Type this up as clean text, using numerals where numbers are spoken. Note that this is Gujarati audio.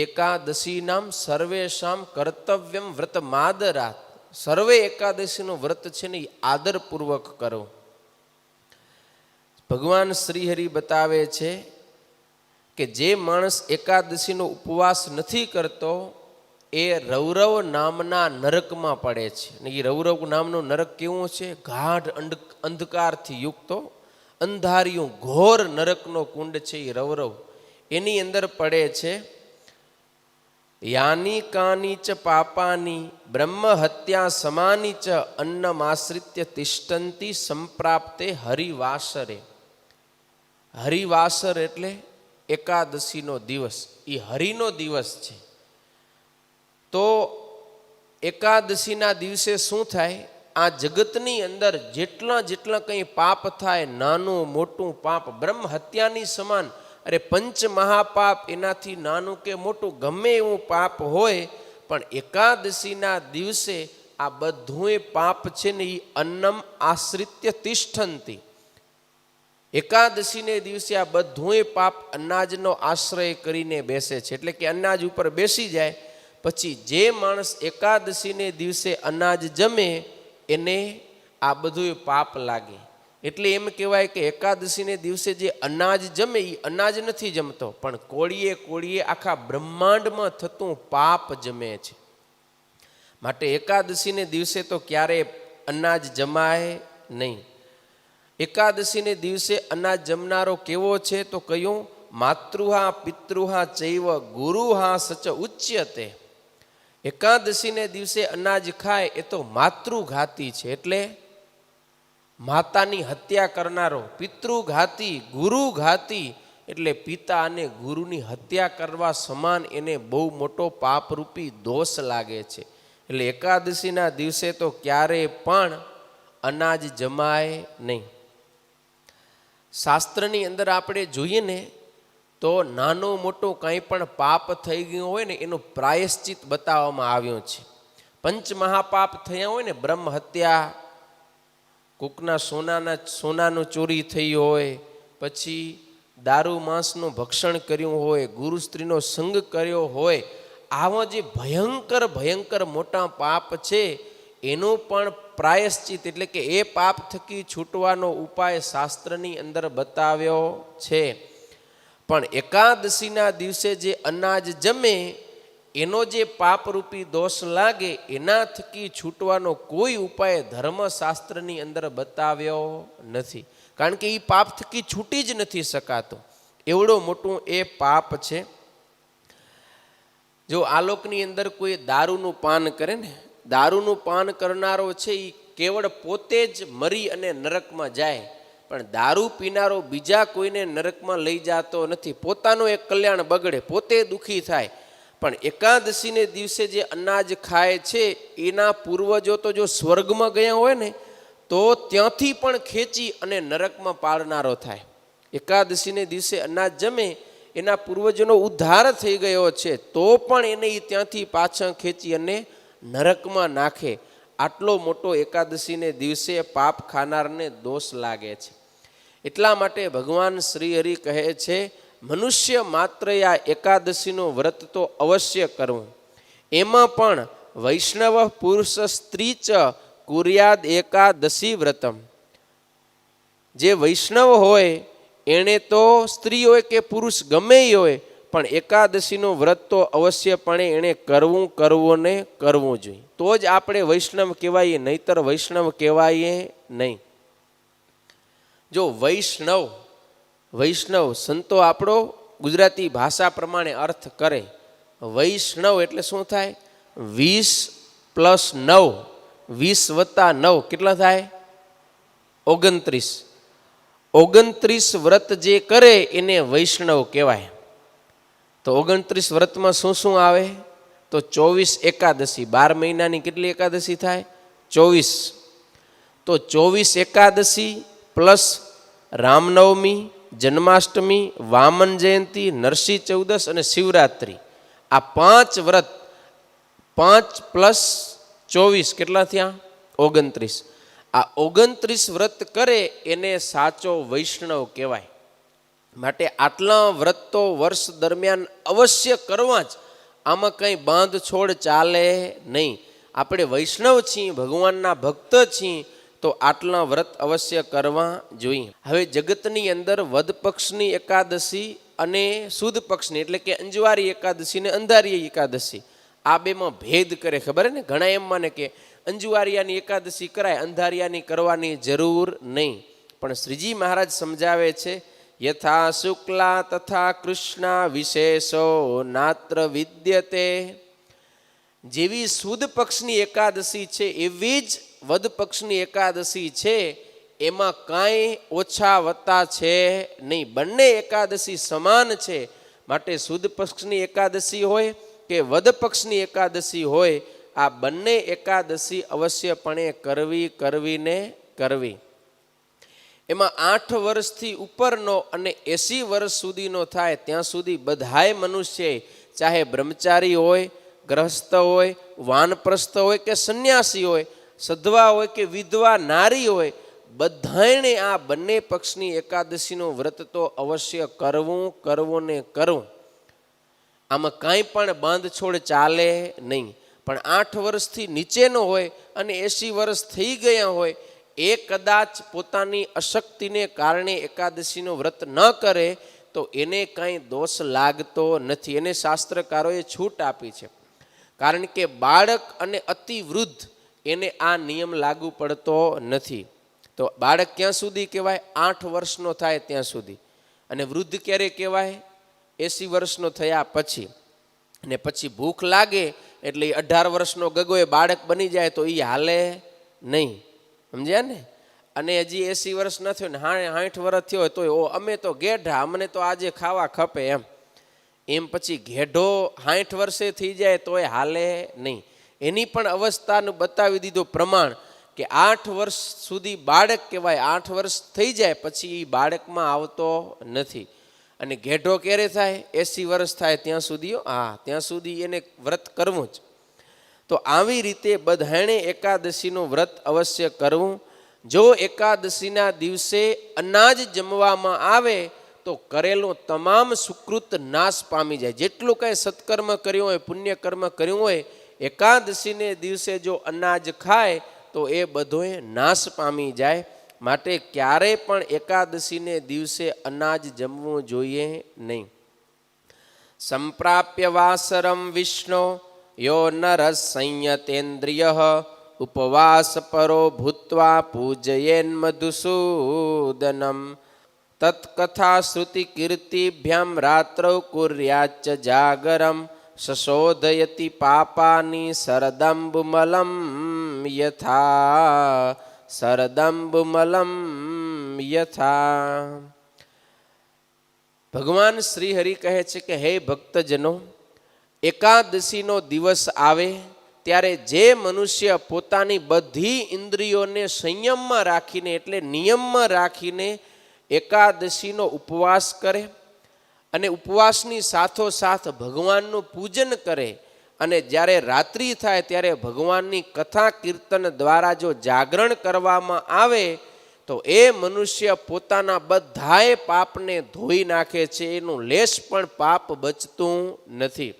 એકાદશી નામ સર્વેશામ કર્તવ્યમ વ્રત માદરાત. સર્વે એકાદશીનું વ્રત છે ને એ આદરપૂર્વક કરો. ભગવાન શ્રીહરિ બતાવે છે કે જે માણસ એકાદશીનો ઉપવાસ નથી કરતો એ રૌરવ નામના નરકમાં પડે છે. અને એ રૌરવ નામનો નરક કેવો છે? ગાઢ અંધકારથી યુક્તો અંધારિયું ઘોર નરકનો કુંડ છે એ રૌરવ. એની અંદર પડે છે. યાની કાની ચ પાપાની બ્રહ્મ હત્યા સમાની ચ અન્નમાશ્રિત્ય તિષ્ઠંતી સંપ્રાપ્તે હરિવાસરે. હરિવાસર એટલે એકાદશીનો દિવસ, એ હરિનો દિવસ છે. તો એકાદશીના દિવસે શું થાય? આ જગતની અંદર જેટલા કંઈ પાપ થાય, નાનું મોટું પાપ બ્રહ્મ હત્યાની સમાન, અરે પંચ મહાપાપ એનાથી નાનું કે મોટું ગમે એવું પાપ હોય, પણ એકાદશીના દિવસે આ બધુંય પાપ છે ને એ અન્નમ આશ્રિત્ય તિષ્ઠંતી. એકાદશીને દિવસે આ બધુંય પાપ અનાજનો આશ્રય કરીને બેસે છે. એટલે કે અનાજ ઉપર બેસી જાય પછી જે માણસ એકાદશીને દિવસે અનાજ જમે એને આ બધું પાપ લાગે. એટલે એમ કહેવાય કે એકાદશીને દિવસે જે અનાજ જમે એ અનાજ નથી જમતો, પણ કોળીએ આખા બ્રહ્માંડમાં થતું પાપ જમે છે. માટે એકાદશીને દિવસે તો ક્યારેય અનાજ જમાય નહીં. એકાદશીને દિવસે અનાજ જમનારો કેવો છે? તો કયું? માતૃહા પિતૃહા ચૈવ ગુરુહા સચ ઉચ્યતે. એકાદશીને દિવસે અનાજ ખાય એ તો માતૃઘાતી છે, એટલે માતાની હત્યા કરનારો. પિતૃઘાતી, ગુરુઘાતી એટલે પિતા અને ગુરુની હત્યા કરવા સમાન એને બહુ મોટો પાપરૂપી દોષ લાગે છે. એટલે એકાદશીના દિવસે તો ક્યારેય પણ અનાજ જમાય નહીં. શાસ્ત્રની અંદર આપણે જોઈએ ને તો નાનું મોટું કંઈ પણ પાપ થઈ ગયું હોય ને એનું પ્રાયશ્ચિત બતાવવામાં આવ્યું છે. પંચ મહાપાપ થયા હોય ને, બ્રહ્મ હત્યા, કોકના સોનાનું ચોરી થઈ હોય, પછી દારૂ માંસનું ભક્ષણ કર્યું હોય, ગુરુ સ્ત્રીનો સંગ કર્યો હોય, આવા જે ભયંકર મોટા પાપ છે એનું પણ પ્રાયશ્ચિત એટલે કે એ પાપ થકી છૂટવાનો ઉપાય શાસ્ત્રની અંદર બતાવ્યો છે. પણ એકાદશીના દિવસે જે અનાજ જમે એનો જે પાપરૂપી દોષ લાગે એના થકી છૂટવાનો કોઈ ઉપાય ધર્મશાસ્ત્રની અંદર બતાવ્યો નથી. કારણ કે એ પાપ થકી છૂટી જ નથી શકાતો, એવડો મોટું એ પાપ છે. જો આલોકની અંદર કોઈ દારૂનું પાન કરે ને, દારૂનું પાન કરનારો છે એ કેવળ પોતે જ મરી અને નરકમાં જાય, પણ દારૂ પીનારો બીજા કોઈને નરકમાં લઈ જતો નથી. પોતાનું એક કલ્યાણ બગડે, પોતે દુઃખી થાય. પણ એકાદશીને દિવસે જે અનાજ ખાય છે એના પૂર્વજો તો જો સ્વર્ગમાં ગયા હોય ને તો ત્યાંથી પણ ખેંચી અને નરકમાં પાડનારો થાય. એકાદશીને દિવસે અનાજ જમે એના પૂર્વજોનો ઉદ્ધાર થઈ ગયો છે તો પણ એને એ ત્યાંથી પાછા ખેંચી અને નરકમાં નાખે. આટલો મોટો એકાદશીને દિવસે પાપ ખાનારને દોષ લાગે છે. એટલા માટે ભગવાન શ્રી હરિ કહે છે, મનુષ્ય માત્ર આ એકાદશીનું વ્રત તો અવશ્ય કરવું. એમાં પણ વૈષ્ણવ પુરુષ સ્ત્રી ચ કુર્યાદ એકાદશી વ્રતમ. જે વૈષ્ણવ હોય એણે તો સ્ત્રી હોય કે પુરુષ ગમે હોય પણ એકાદશીનું વ્રત તો અવશ્યપણે એણે કરવું ને કરવું જોઈએ. તો જ આપણે વૈષ્ણવ કહેવાઈએ, નહીતર વૈષ્ણવ કહેવાઈએ નહીં. જો વૈષ્ણવ સંતો આપણો ગુજરાતી ભાષા પ્રમાણે અર્થ કરે. વૈષ્ણવ એટલે શું થાય? 20 + 9, 20 + 9 કેટલા થાય? 29. 29 વ્રત જે કરે એને વૈષ્ણવ કહેવાય. તો 29 વ્રતમાં શું શું આવે? તો 24 એકાદશી. 12 મહિનાની કેટલી એકાદશી થાય? 24. તો 24 એકાદશી પ્લસ રામનવમી, જન્માષ્ટમી, વામન જયંતિ, નરસિંહ ચૌદસ અને શિવરાત્રિ, આ 5 વ્રત. 5 + 24 કેટલા થયા? 29. આ 29 વ્રત કરે એને સાચો વૈષ્ણવ કહેવાય. માટે આટલા વ્રત તો વર્ષ દરમિયાન અવશ્ય કરવા જ. આમાં કંઈ બાંધછોડ ચાલે નહીં. આપણે વૈષ્ણવ છીએ, ભગવાનના ભક્ત છીએ, તો આટલા વ્રત અવશ્ય કરવા જોઈએ. હવે જગતની અંદર વદ પક્ષની એકાદશી અને સુદ પક્ષની એટલે કે અંજવારી એકાદશી ને અંધારી એકાદશી, આ બેમાં ભેદ કરે. ખબર ને, ઘણા એમ માને કે અંજુવારિયાની એકાદશી કરાય, અંધારિયાની કરવાની જરૂર નહીં. પણ શ્રીજી મહારાજ સમજાવે છે, યથા શુક્લા તથા કૃષ્ણા વિશેષો નાત્ર વિદ્યતે. જેવી સુદ પક્ષની એકાદશી છે એવી જ વદ પક્ષની એકાદશી છે, એમાં કાંઈ ઓછા વત્તા છે નહીં. બંને એકાદશી સમાન છે. માટે સુદ પક્ષની એકાદશી હોય કે વદ પક્ષની એકાદશી હોય, આ બંને એકાદશી અવશ્યપણે કરવી. એમાં 8 વર્ષથી ઉપરનો અને 80 વર્ષ સુધીનો થાય ત્યાં સુધી બધાય મનુષ્ય, ચાહે બ્રહ્મચારી હોય, ગ્રહસ્થ હોય, વાનપ્રસ્થ હોય કે સંન્યાસી હોય, સધવા હોય કે વિધવા નારી હોય, બધાને આ બંને પક્ષની એકાદશીનું વ્રત તો અવશ્ય કરવું ને કરવું. આમાં કાંઈ પણ બાંધછોડ ચાલે નહીં. પણ 8 વર્ષથી નીચેનો હોય અને 80 વર્ષ થઈ ગયા હોય, એ કદાચ પોતાની અશક્તિને કારણે એકાદશીનું વ્રત ન કરે તો એને કાંઈ દોષ લાગતો નથી. એને શાસ્ત્રકારોએ છૂટ આપી છે. કારણ કે બાળક અને અતિ વૃદ્ધ એને આ નિયમ લાગુ પડતો નથી. તો બાળક ક્યાં સુધી કહેવાય? 8 વર્ષનો થાય ત્યાં સુધી. અને વૃદ્ધ ક્યારે કહેવાય? 80 વર્ષનો થયા પછી. અને પછી ભૂખ લાગે એટલે 18 વર્ષનો ગગો એ બાળક બની જાય તો એ હાલે નહીં. સમજ્યા ને? અને હજી 80 વર્ષ ન થયો ને 60 વર્ષ થયો હોય તો અમે તો ગેઢા, અમને તો આજે ખાવા ખપે એમ પછી ઘેઢો 60 વર્ષે થઈ જાય તો એ હાલે નહીં. એની પણ અવસ્થાનું બતાવી દીધું પ્રમાણ કે 8 વર્ષ સુધી બાળક કહેવાય. 8 વર્ષ થઈ જાય પછી એ બાળકમાં આવતો નથી. અને ઘેઢો ક્યારે થાય? 80 વર્ષ થાય ત્યાં સુધી. ત્યાં સુધી એને વ્રત કરવું જ. તો આવી રીતે બધાણે એકાદશીનું વ્રત અવશ્ય કરવું. જો એકાદશીના દિવસે અનાજ જમવામાં આવે તો કરેલો તમામ સુકૃત નાશ પામી જાય. જેટલું કાંઈ સત્કર્મ કર્યું હોય, પુણ્યકર્મ કર્યું હોય, એકાદશીને દિવસે જો અનાજ ખાય તો એ બધોય નાશ પામી જાય. માટે ક્યારેય પણ એકાદશીને દિવસે અનાજ જમવું જોઈએ નહીં. સંપ્રાપ્ય વાસરમ વિષ્ણુ યો નર સંયતેન્દ્રિય ઉપવાસ પરો ભૂત્વા પૂજયેન મધુસૂદનમ તત્કથા શ્રુતિ કીર્તિભ્યામ રાત્રૌ કુર્યાચ જાગરમ સશોધયતિ પાપાની સરદંબમલમ યથા. ભગવાન શ્રી હરિ કહે છે કે હે ભક્તજનો, એકાદશીનો દિવસ આવે ત્યારે જે મનુષ્ય પોતાની બધી ઇન્દ્રિયોને સંયમમાં રાખીને એટલે નિયમમાં રાખીને એકાદશીનો ઉપવાસ કરે અને ઉપવાસની સાથોસાથ ભગવાનનું પૂજન કરે અને જ્યારે રાત્રિ થાય ત્યારે ભગવાનની કથા કીર્તન દ્વારા જો જાગરણ કરવામાં આવે તો એ મનુષ્ય પોતાના બધાએ પાપને ધોઈ નાખે છે. એનું લેશ પણ પાપ બચતું નથી.